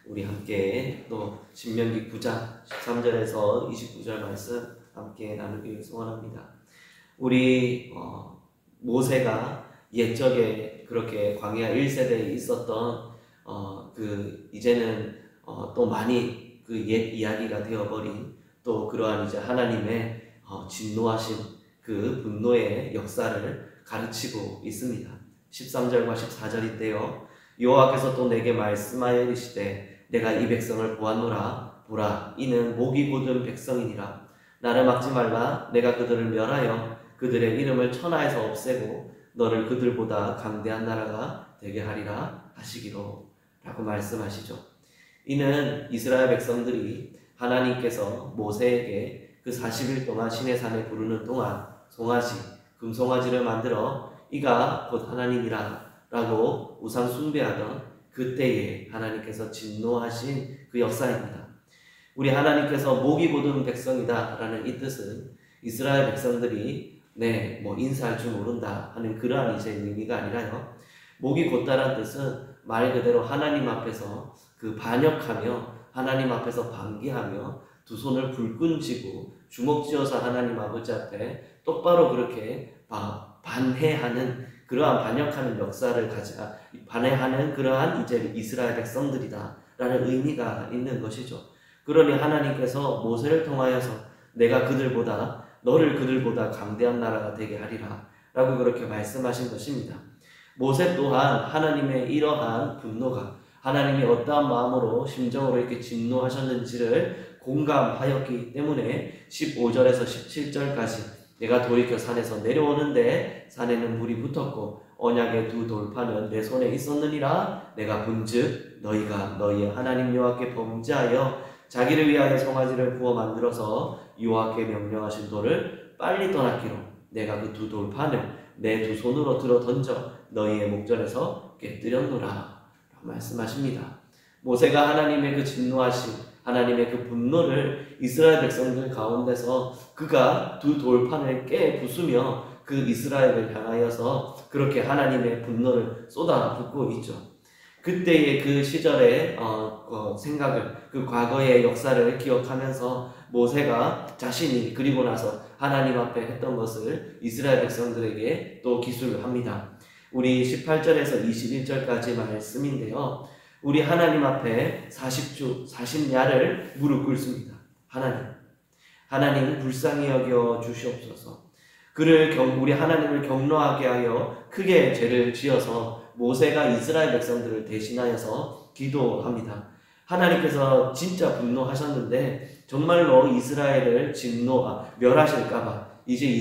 우리 함께 또 신명기 9장 13절에서 29절 말씀 함께 나누기를 소원합니다. 우리 모세가 옛적에 그렇게 광야 1세대에 있었던 이제는 또 많이 그 옛 이야기가 되어버린 또 그러한 이제 하나님의 진노하신 그 분노의 역사를 가르치고 있습니다. 13절과 14절인데요. 여호와께서 또 내게 말씀하여 이르시되 내가 이 백성을 보았노라. 보라, 이는 목이 곧은 백성이니라. 나를 막지 말라. 내가 그들을 멸하여 그들의 이름을 천하에서 없애고 너를 그들보다 강대한 나라가 되게 하리라 하시기로 라고 말씀하시죠. 이는 이스라엘 백성들이 하나님께서 모세에게 그 40일 동안 시내산에 부르는 동안 송아지, 금송아지를 만들어 이가 곧 하나님이라 라고 우상 숭배하던 그때에 하나님께서 진노하신 그 역사입니다. 우리 하나님께서 목이 곧은 백성이다 라는 이 뜻은 이스라엘 백성들이 인사할 줄 모른다 하는 그러한 이제 의미가 아니라요. 목이 곧다란 뜻은 말 그대로 하나님 앞에서 그 반역하며 하나님 앞에서 반기하며 두 손을 불끈 쥐고 주먹 쥐어서 하나님 아버지 앞에 똑바로 그렇게 반해하는 그러한 반역하는 역사를 반해하는 그러한 이제 이스라엘 백성들이다 라는 의미가 있는 것이죠. 그러니 하나님께서 모세를 통하여서 내가 너를 그들보다 강대한 나라가 되게 하리라 라고 그렇게 말씀하신 것입니다. 모세 또한 하나님의 이러한 분노가 하나님이 어떠한 마음으로 심정으로 이렇게 진노하셨는지를 공감하였기 때문에 15절에서 17절까지 내가 돌이켜 산에서 내려오는데 산에는 물이 붙었고 언약의 두 돌판은 내 손에 있었느니라. 내가 본즉 너희가 너희의 하나님 여호와께 범죄하여 자기를 위하여 송아지를 부어 만들어서 여호와께 명령하신 돌을 빨리 떠났기로 내가 그 두 돌판을 내 두 손으로 들어 던져 너희의 목전에서 깨뜨렸노라 라고 말씀하십니다. 모세가 하나님의 그 진노하신 하나님의 그 분노를 이스라엘 백성들 가운데서 그가 두 돌판을 깨 부수며 그 이스라엘을 향하여서 그렇게 하나님의 분노를 쏟아붓고 있죠. 그때의 그 시절의 생각을, 그 과거의 역사를 기억하면서 모세가 자신이 그리고 나서 하나님 앞에 했던 것을 이스라엘 백성들에게 또 기술을 합니다. 우리 18절에서 21절까지 말씀인데요. 우리 하나님 앞에 40주 40야를 무릎 꿇습니다. 하나님 불쌍히 여겨 주시옵소서. 우리 하나님을 경노하게 하여 크게 죄를 지어서 모세가 이스라엘 백성들을 대신하여서 기도합니다. 하나님께서 진짜 분노하셨는데 정말로 이스라엘을 멸하실까봐 이제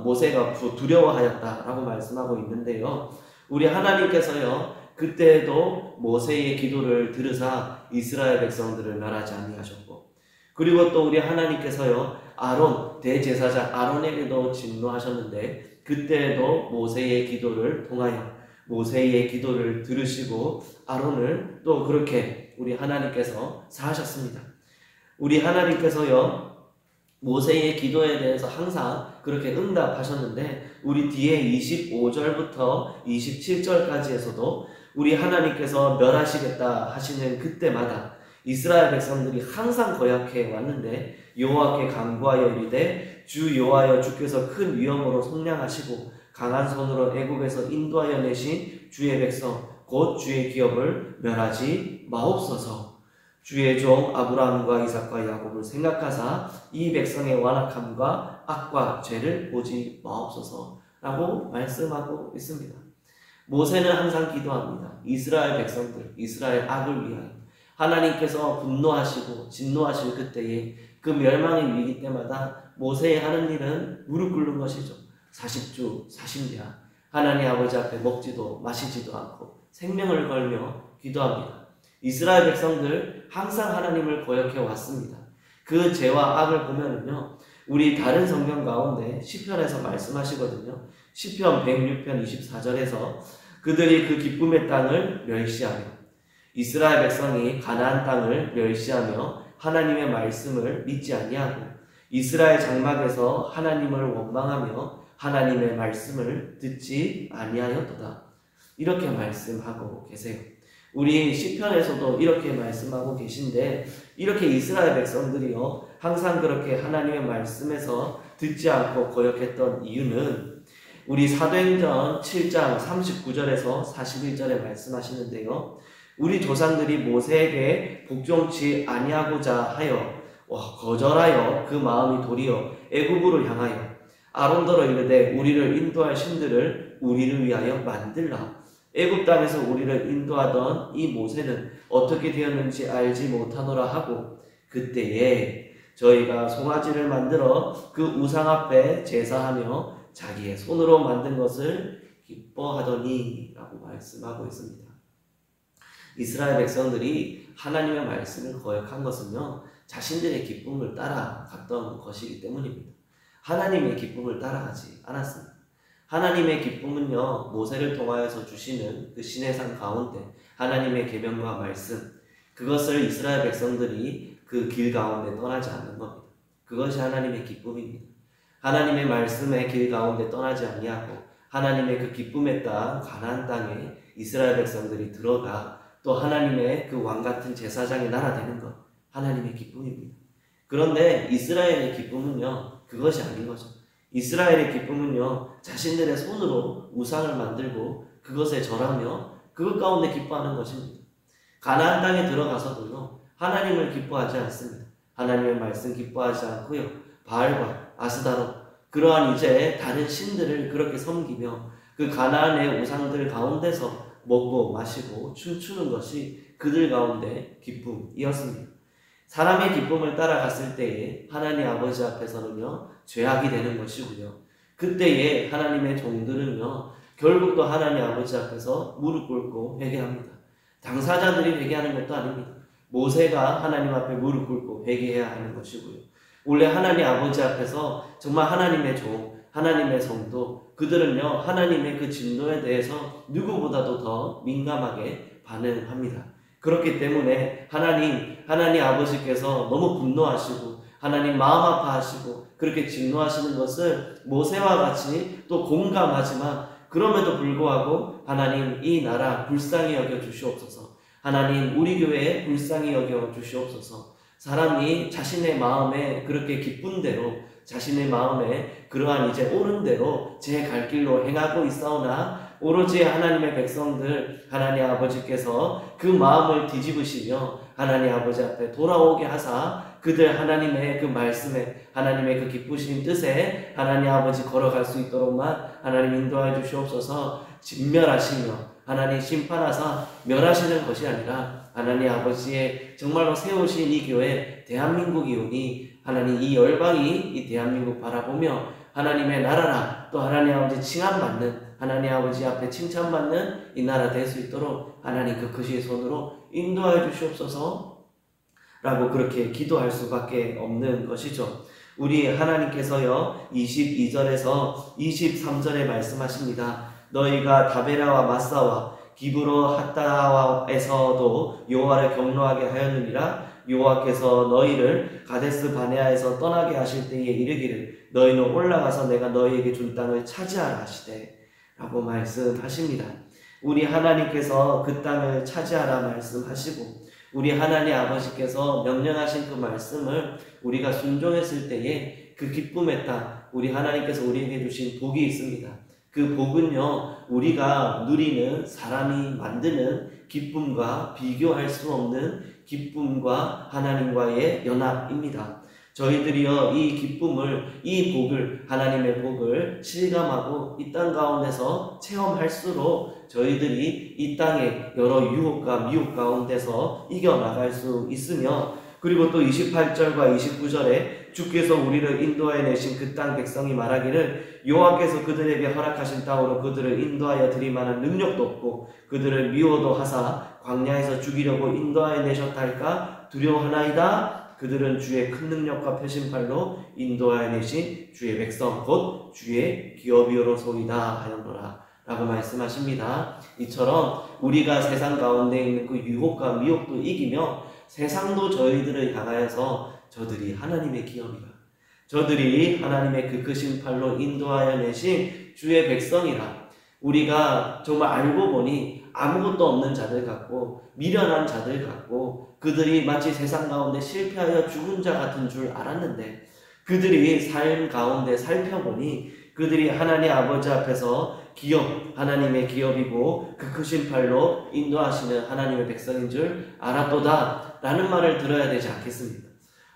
모세가 두려워하였다라고 말씀하고 있는데요. 우리 하나님께서요 그때도 모세의 기도를 들으사 이스라엘 백성들을 멸하지 아니하셨고, 그리고 또 우리 하나님께서요 대제사장 아론에게도 진노하셨는데 그때도 모세의 기도를 통하여 모세의 기도를 들으시고 아론을 또 그렇게 우리 하나님께서 사하셨습니다. 우리 하나님께서요 모세의 기도에 대해서 항상 그렇게 응답하셨는데 우리 뒤에 25절부터 27절까지에서도 우리 하나님께서 멸하시겠다 하시는 그때마다 이스라엘 백성들이 항상 거역해 왔는데 여호와께 간구하여 이르되 주 여호와여, 주께서 큰 위엄으로 속량하시고 강한 손으로 애국에서 인도하여 내신 주의 백성 곧 주의 기업을 멸하지 마옵소서. 주의 종 아브라함과 이삭과 야곱을 생각하사 이 백성의 완악함과 악과 죄를 보지 마옵소서 라고 말씀하고 있습니다. 모세는 항상 기도합니다. 이스라엘 백성들, 이스라엘 악을 위하여 하나님께서 분노하시고 진노하실 그때에 그 멸망의 위기 때마다 모세의 하는 일은 무릎 꿇는 것이죠. 40주 40야 하나님 아버지 앞에 먹지도 마시지도 않고 생명을 걸며 기도합니다. 이스라엘 백성들 항상 하나님을 거역해 왔습니다. 그 죄와 악을 보면은요 우리 다른 성경 가운데 시편에서 말씀하시거든요. 시편 106편 24절에서 그들이 그 기쁨의 땅을 멸시하며, 이스라엘 백성이 가나안 땅을 멸시하며 하나님의 말씀을 믿지 아니하고 이스라엘 장막에서 하나님을 원망하며 하나님의 말씀을 듣지 아니하였도다. 이렇게 말씀하고 계세요. 우리 시편에서도 이렇게 말씀하고 계신데, 이렇게 이스라엘 백성들이요 항상 그렇게 하나님의 말씀에서 듣지 않고 거역했던 이유는 우리 사도행전 7장 39절에서 41절에 말씀하시는데요, 우리 조상들이 모세에게 복종치 아니하고자 하여 거절하여 그 마음이 도리어 애굽으로 향하여 아론더러 이르되 우리를 인도할 신들을 우리를 위하여 만들라. 애굽 땅에서 우리를 인도하던 이 모세는 어떻게 되었는지 알지 못하노라 하고, 그때에 저희가 송아지를 만들어 그 우상 앞에 제사하며 자기의 손으로 만든 것을 기뻐하더니 라고 말씀하고 있습니다. 이스라엘 백성들이 하나님의 말씀을 거역한 것은요 자신들의 기쁨을 따라갔던 것이기 때문입니다. 하나님의 기쁨을 따라가지 않았습니다. 하나님의 기쁨은요 모세를 통하여서 주시는 그 시내산 가운데 하나님의 계명과 말씀, 그것을 이스라엘 백성들이 그 길 가운데 떠나지 않는 겁니다. 그것이 하나님의 기쁨입니다. 하나님의 말씀의 길 가운데 떠나지 아니하고 하나님의 그 기쁨의 땅 가나안 땅에 이스라엘 백성들이 들어가 또 하나님의 그 왕같은 제사장의 나라 되는 것, 하나님의 기쁨입니다. 그런데 이스라엘의 기쁨은요 그것이 아닌 거죠. 이스라엘의 기쁨은요 자신들의 손으로 우상을 만들고 그것에 절하며 그것 가운데 기뻐하는 것입니다. 가나안 땅에 들어가서도요 하나님을 기뻐하지 않습니다. 하나님의 말씀 기뻐하지 않고요 바알과 아스다로 그러한 이제 다른 신들을 그렇게 섬기며 그 가나안의 우상들 가운데서 먹고 마시고 춤추는 것이 그들 가운데 기쁨이었습니다. 사람의 기쁨을 따라갔을 때에 하나님 아버지 앞에서는요 죄악이 되는 것이고요, 그때에 하나님의 종들은요 결국 또 하나님 아버지 앞에서 무릎 꿇고 회개합니다. 당사자들이 회개하는 것도 아닙니다. 모세가 하나님 앞에 무릎 꿇고 회개해야 하는 것이고요, 원래 하나님 아버지 앞에서 정말 하나님의 종, 하나님의 성도, 그들은요 하나님의 그 진노에 대해서 누구보다도 더 민감하게 반응합니다. 그렇기 때문에 하나님 아버지께서 너무 분노하시고 하나님 마음 아파하시고 그렇게 진노하시는 것을 모세와 같이 또 공감하지만, 그럼에도 불구하고 하나님 이 나라 불쌍히 여겨 주시옵소서, 하나님 우리 교회에 불쌍히 여겨 주시옵소서, 사람이 자신의 마음에 그렇게 기쁜 대로 자신의 마음에 그러한 이제 옳은 대로 제 갈 길로 행하고 있사오나 오로지 하나님의 백성들 하나님 아버지께서 그 마음을 뒤집으시며 하나님 아버지 앞에 돌아오게 하사 그들 하나님의 그 말씀에 하나님의 그 기쁘신 뜻에 하나님 아버지 걸어갈 수 있도록만 하나님 인도하여 주시옵소서. 진멸하시며 하나님 심판하사 멸하시는 것이 아니라 하나님 아버지의 정말로 세우신 이 교회 대한민국이 오니 하나님 이 열방이 이 대한민국 바라보며 하나님의 나라라 또 하나님 아버지 칭함받는 하나님 아버지 앞에 칭찬받는 이 나라 될 수 있도록 하나님 그 크신 손으로 인도하여 주시옵소서 라고 그렇게 기도할 수밖에 없는 것이죠. 우리 하나님께서요 22절에서 23절에 말씀하십니다. 너희가 다베라와 마사와 기브로 핫다와에서도 여호와를 경노하게 하였느니라. 여호와께서 너희를 가데스 바네아에서 떠나게 하실 때에 이르기를 너희는 올라가서 내가 너희에게 준 땅을 차지하라 하시되 라고 말씀하십니다. 우리 하나님께서 그 땅을 차지하라 말씀하시고 우리 하나님 아버지께서 명령하신 그 말씀을 우리가 순종했을 때에 그 기쁨의 땅, 우리 하나님께서 우리에게 주신 복이 있습니다. 그 복은요 우리가 누리는 사람이 만드는 기쁨과 비교할 수 없는 기쁨과 하나님과의 연합입니다. 저희들이요 이 기쁨을, 이 복을, 하나님의 복을 실감하고 이 땅 가운데서 체험할수록 저희들이 이 땅의 여러 유혹과 미혹 가운데서 이겨나갈 수 있으며, 그리고 또 28절과 29절에 주께서 우리를 인도하여 내신 그 땅 백성이 말하기를 여호와께서 그들에게 허락하신 땅으로 그들을 인도하여 드릴만한 능력도 없고 그들을 미워도 하사 광야에서 죽이려고 인도하여 내셨다 할까 두려워하나이다. 그들은 주의 큰 능력과 표심팔로 인도하여 내신 주의 백성 곧 주의 기업이로소이다 하였노라 라고 말씀하십니다. 이처럼 우리가 세상 가운데 있는 그 유혹과 미혹도 이기며 세상도 저희들을 향하여서 저들이 하나님의 기업이라, 저들이 하나님의 그 크신 팔로 인도하여 내신 주의 백성이라, 우리가 정말 알고 보니 아무것도 없는 자들 같고 미련한 자들 같고 그들이 마치 세상 가운데 실패하여 죽은 자 같은 줄 알았는데 그들이 삶 가운데 살펴보니 그들이 하나님 아버지 앞에서 하나님의 기업이고 그 크신 팔로 인도하시는 하나님의 백성인 줄 알았도다 라는 말을 들어야 되지 않겠습니까?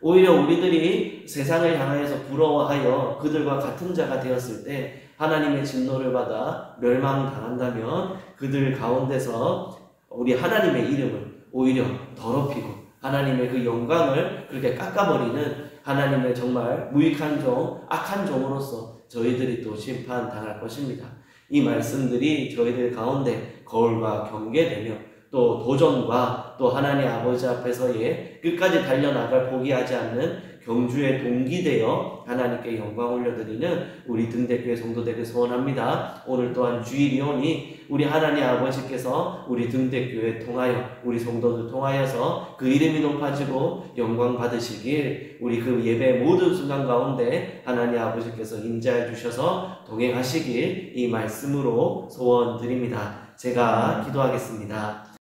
오히려 우리들이 세상을 향하여서 부러워하여 그들과 같은 자가 되었을 때 하나님의 진노를 받아 멸망당한다면 그들 가운데서 우리 하나님의 이름을 오히려 더럽히고 하나님의 그 영광을 그렇게 깎아버리는 하나님의 정말 무익한 종, 악한 종으로서 저희들이 또 심판당할 것입니다. 이 말씀들이 저희들 가운데 거울과 경계되며 또 도전과 또 하나님 아버지 앞에서의 끝까지 달려나갈 포기하지 않는 경주의 동기되어 하나님께 영광 올려드리는 우리 등대교회 성도되길 소원합니다. 오늘 또한 주일이 오니 우리 하나님 아버지께서 우리 등대교회 통하여 우리 성도들 통하여서 그 이름이 높아지고 영광 받으시길 우리 그 예배 모든 순간 가운데 하나님 아버지께서 인자해 주셔서 동행하시길 이 말씀으로 소원드립니다. 제가 기도하겠습니다.